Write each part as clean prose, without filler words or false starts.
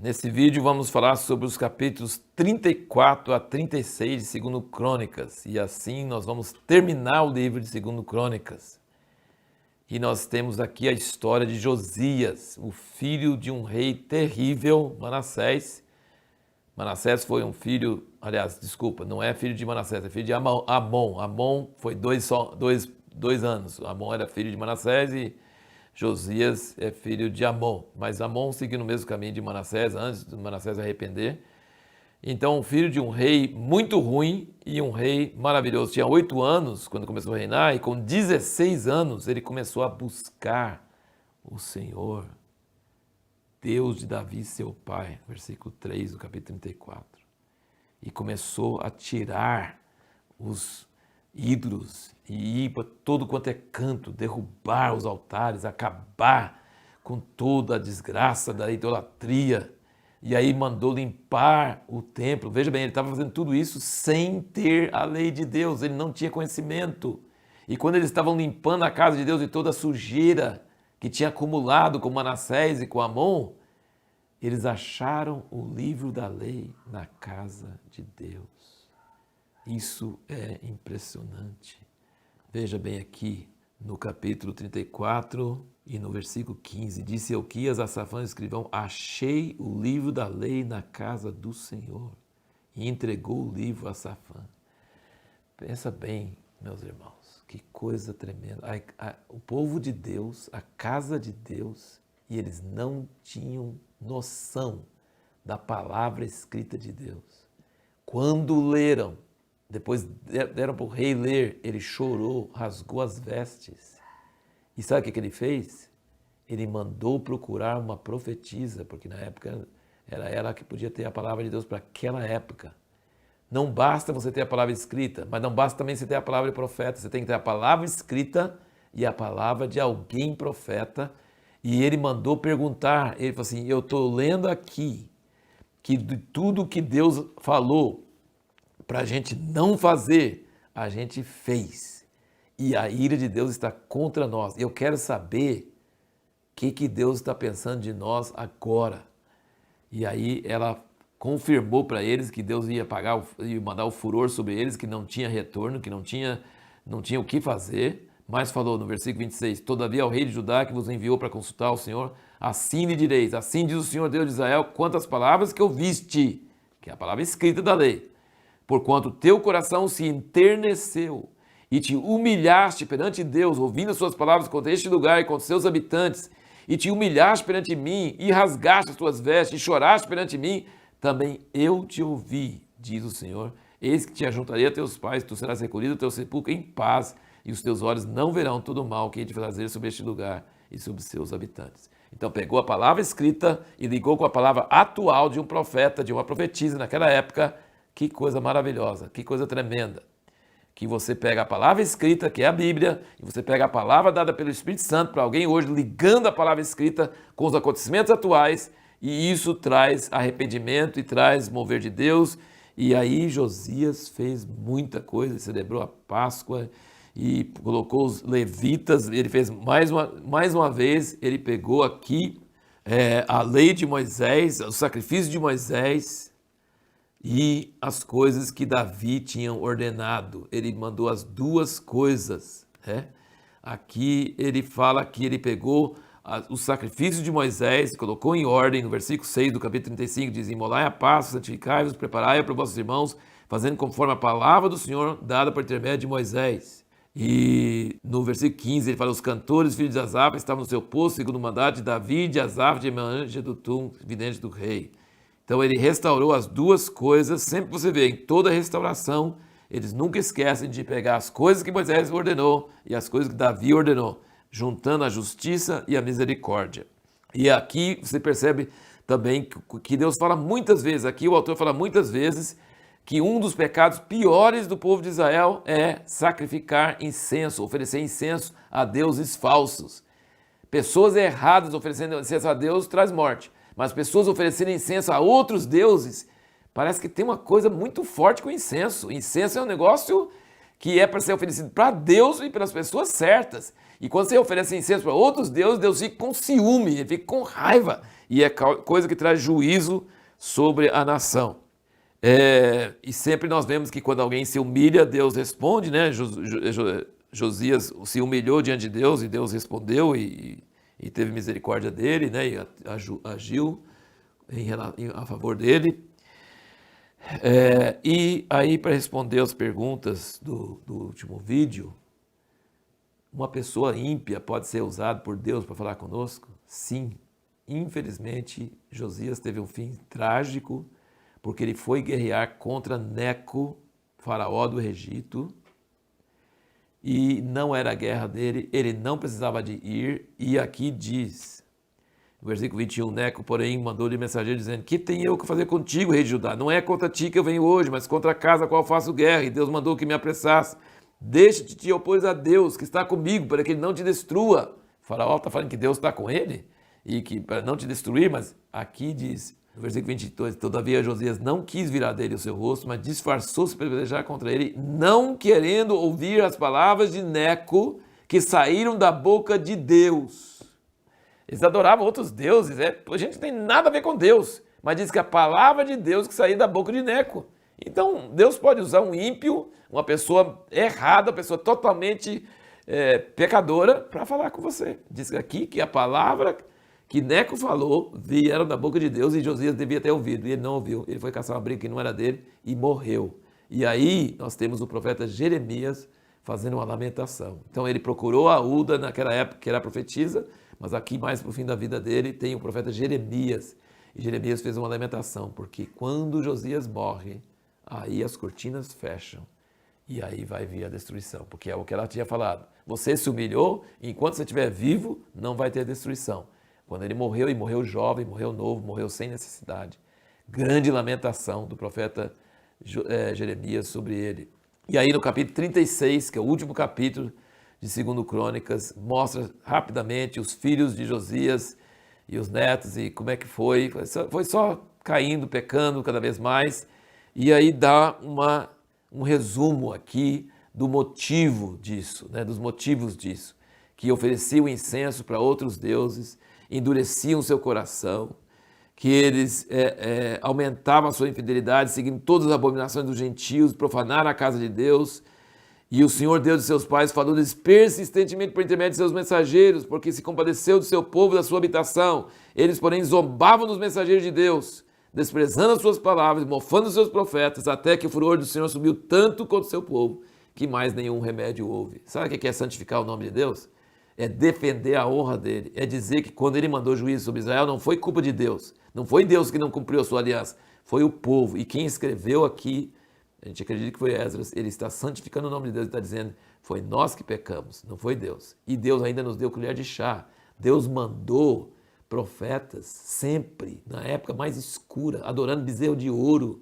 Nesse vídeo vamos falar sobre os capítulos 34 a 36 de Segundo Crônicas, e assim nós vamos terminar o livro de Segundo Crônicas. E nós temos aqui a história de Josias, o filho de um rei terrível, Manassés. Manassés foi um filho, não é filho de Manassés, é filho de Amon. Amon foi dois anos. Amon era filho de Manassés e Josias é filho de Amon. Mas Amon seguiu no mesmo caminho de Manassés, antes de Manassés arrepender. Então, filho de um rei muito ruim e um rei maravilhoso. Tinha 8 anos quando começou a reinar, e com 16 anos ele começou a buscar o Senhor, Deus de Davi, seu pai, versículo 3 do capítulo 34. E começou a tirar os ídolos e ir para todo quanto é canto, derrubar os altares, acabar com toda a desgraça da idolatria. E aí mandou limpar o templo. Veja bem, ele estava fazendo tudo isso sem ter a lei de Deus, ele não tinha conhecimento. E quando eles estavam limpando a casa de Deus de toda a sujeira que tinha acumulado com Manassés e com Amon, eles acharam o livro da lei na casa de Deus. Isso é impressionante. Veja bem aqui no capítulo 34 e no versículo 15. Disse Elquias a Safã, escrivão: achei o livro da lei na casa do Senhor. E entregou o livro a Safã. Pensa bem, meus irmãos, que coisa tremenda. O povo de Deus, a casa de Deus, e eles não tinham noção da palavra escrita de Deus. Quando leram, depois deram para o rei ler, ele chorou, rasgou as vestes. E sabe o que ele fez? Ele mandou procurar uma profetisa, porque na época era ela que podia ter a palavra de Deus para aquela época. Não basta você ter a palavra escrita, mas não basta também você ter a palavra de profeta. Você tem que ter a palavra escrita e a palavra de alguém profeta. E ele mandou perguntar, ele falou assim: eu estou lendo aqui que de tudo que Deus falou para a gente não fazer, a gente fez. E a ira de Deus está contra nós. Eu quero saber o que Deus está pensando de nós agora. E aí ela confirmou para eles que Deus ia mandar o furor sobre eles, que não tinha retorno, que não tinha o que fazer. Mas falou no versículo 26, todavia ao rei de Judá que vos enviou para consultar o Senhor, assim lhe direis, assim diz o Senhor Deus de Israel, quantas palavras que ouviste, que é a palavra escrita da lei, porquanto teu coração se enterneceu e te humilhaste perante Deus, ouvindo as suas palavras contra este lugar e contra seus habitantes, e te humilhaste perante mim, e rasgaste as tuas vestes, e choraste perante mim, também eu te ouvi, diz o Senhor, eis que te ajuntarei a teus pais, tu serás recolhido ao teu sepulcro em paz, e os teus olhos não verão todo o mal que hei de fazer sobre este lugar e sobre seus habitantes. Então pegou a palavra escrita e ligou com a palavra atual de um profeta, de uma profetisa naquela época. Que coisa maravilhosa, que coisa tremenda. Que você pega a palavra escrita, que é a Bíblia, e você pega a palavra dada pelo Espírito Santo para alguém hoje, ligando a palavra escrita com os acontecimentos atuais, e isso traz arrependimento e traz mover de Deus. E aí Josias fez muita coisa, celebrou a Páscoa, e colocou os levitas. Ele fez mais uma vez, ele pegou aqui a lei de Moisés, o sacrifício de Moisés e as coisas que Davi tinha ordenado. Ele mandou as duas coisas. Aqui ele fala que ele pegou o sacrifício de Moisés, colocou em ordem, no versículo 6 do capítulo 35, diz: imolai a Páscoa, santificai-vos, preparai-a para vossos irmãos, fazendo conforme a palavra do Senhor dada por intermédio de Moisés. E no versículo 15 ele fala: os cantores, filhos de Asaf, estavam no seu posto, segundo o mandato de Davi, de Asaf, de Emã, de Jedutum, vidente do rei. Então ele restaurou as duas coisas. Sempre você vê, em toda restauração, eles nunca esquecem de pegar as coisas que Moisés ordenou e as coisas que Davi ordenou, juntando a justiça e a misericórdia. E aqui você percebe também que Deus fala muitas vezes, aqui o autor fala muitas vezes, que um dos pecados piores do povo de Israel é sacrificar incenso, oferecer incenso a deuses falsos. Pessoas erradas oferecendo incenso a Deus traz morte, mas pessoas oferecendo incenso a outros deuses, parece que tem uma coisa muito forte com incenso. Incenso é um negócio que é para ser oferecido para Deus e pelas pessoas certas. E quando você oferece incenso para outros deuses, Deus fica com ciúme, ele fica com raiva. E é coisa que traz juízo sobre a nação. E sempre nós vemos que quando alguém se humilha, Deus responde, né? Josias se humilhou diante de Deus e Deus respondeu e teve misericórdia dele, né? E agiu a favor dele. E aí, para responder as perguntas do último vídeo, uma pessoa ímpia pode ser usada por Deus para falar conosco? Sim. Infelizmente, Josias teve um fim trágico, porque ele foi guerrear contra Neco, faraó do Egito, e não era a guerra dele, ele não precisava de ir, e aqui diz, no versículo 21, Neco, porém, mandou-lhe mensageiro dizendo, que tenho eu que fazer contigo, rei de Judá? Não é contra ti que eu venho hoje, mas contra a casa a qual faço guerra, e Deus mandou que me apressasse. Deixa-te te opor a Deus, que está comigo, para que ele não te destrua. O faraó está falando que Deus está com ele, e que para não te destruir, mas aqui diz, no versículo 22, todavia Josias não quis virar dele o seu rosto, mas disfarçou-se para pelejar contra ele, não querendo ouvir as palavras de Neco, que saíram da boca de Deus. Eles adoravam outros deuses, a gente não tem nada a ver com Deus, mas diz que a palavra de Deus que saiu da boca de Neco. Então, Deus pode usar um ímpio, uma pessoa errada, uma pessoa totalmente pecadora, para falar com você. Diz aqui que a palavra que Neco falou vieram da boca de Deus e Josias devia ter ouvido, e ele não ouviu. Ele foi caçar uma briga que não era dele e morreu. E aí nós temos o profeta Jeremias fazendo uma lamentação. Então ele procurou a Uda naquela época, que era profetisa, mas aqui mais para o fim da vida dele tem o profeta Jeremias. E Jeremias fez uma lamentação, porque quando Josias morre, aí as cortinas fecham. E aí vai vir a destruição, porque é o que ela tinha falado. Você se humilhou, enquanto você estiver vivo, não vai ter destruição. Quando ele morreu, e morreu jovem, morreu novo, morreu sem necessidade. Grande lamentação do profeta Jeremias sobre ele. E aí no capítulo 36, que é o último capítulo de 2 Crônicas, mostra rapidamente os filhos de Josias e os netos e como é que foi. Foi só caindo, pecando cada vez mais. E aí dá um resumo aqui do motivo disso, né, dos motivos disso. Que ofereciam incenso para outros deuses, endureciam seu coração, que eles aumentavam a sua infidelidade, seguindo todas as abominações dos gentios, profanaram a casa de Deus. E o Senhor Deus de seus pais falou-lhes persistentemente por intermédio de seus mensageiros, porque se compadeceu do seu povo, da sua habitação. Eles, porém, zombavam dos mensageiros de Deus, desprezando as suas palavras, mofando os seus profetas, até que o furor do Senhor subiu tanto contra o seu povo, que mais nenhum remédio houve. Sabe o que é santificar o nome de Deus? É defender a honra dele, é dizer que quando ele mandou juízo sobre Israel, não foi culpa de Deus, não foi Deus que não cumpriu a sua aliança, foi o povo. E quem escreveu aqui, a gente acredita que foi Esdras, ele está santificando o nome de Deus e está dizendo, foi nós que pecamos, não foi Deus. E Deus ainda nos deu colher de chá. Deus mandou profetas sempre, na época mais escura, adorando bezerro de ouro,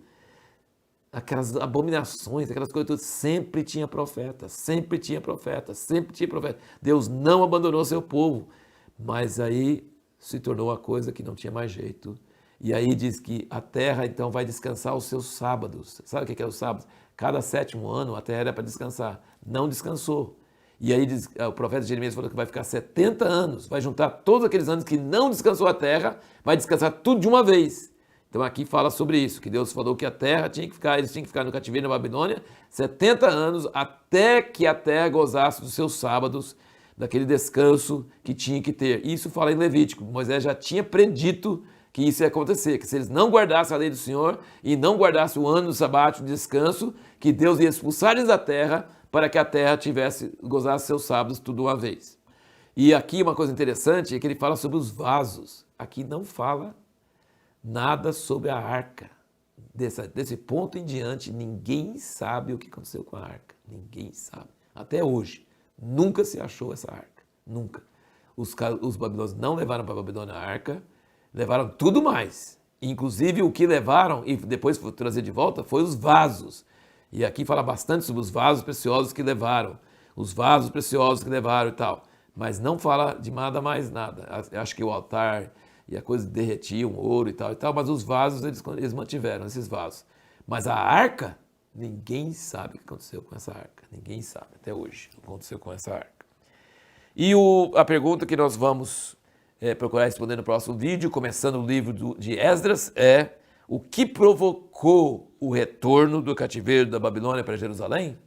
aquelas abominações, aquelas coisas todas, sempre tinha profeta, sempre tinha profeta, sempre tinha profeta. Deus não abandonou seu povo, mas aí se tornou uma coisa que não tinha mais jeito. E aí diz que a terra então vai descansar os seus sábados. Sabe o que é os sábados? Cada 7º ano a terra era para descansar, não descansou. E aí diz, o profeta Jeremias falou que vai ficar 70 anos, vai juntar todos aqueles anos que não descansou a terra, vai descansar tudo de uma vez. Então aqui fala sobre isso, que Deus falou que a terra tinha que ficar, eles tinham que ficar no cativeiro na Babilônia 70 anos até que a terra gozasse dos seus sábados, daquele descanso que tinha que ter. Isso fala em Levítico. Moisés já tinha predito que isso ia acontecer, que se eles não guardassem a lei do Senhor e não guardassem o ano sabático de descanso, que Deus ia expulsar eles da terra para que a terra gozasse seus sábados tudo uma vez. E aqui uma coisa interessante é que ele fala sobre os vasos. Aqui não fala nada sobre a arca. Desse ponto em diante, ninguém sabe o que aconteceu com a arca. Ninguém sabe. Até hoje. Nunca se achou essa arca. Nunca. Os babilônios não levaram para a Babilônia a arca, levaram tudo mais. Inclusive o que levaram e depois foi trazer de volta foi os vasos. E aqui fala bastante sobre os vasos preciosos que levaram. Os vasos preciosos que levaram e tal. Mas não fala de nada mais nada. Acho que o altar e a coisa derretiam, ouro e tal, mas os vasos eles mantiveram, esses vasos. Mas a arca, Ninguém sabe o que aconteceu com essa arca. Ninguém sabe até hoje o que aconteceu com essa arca. E a pergunta que nós vamos procurar responder no próximo vídeo, começando o livro de Esdras, é: o que provocou o retorno do cativeiro da Babilônia para Jerusalém?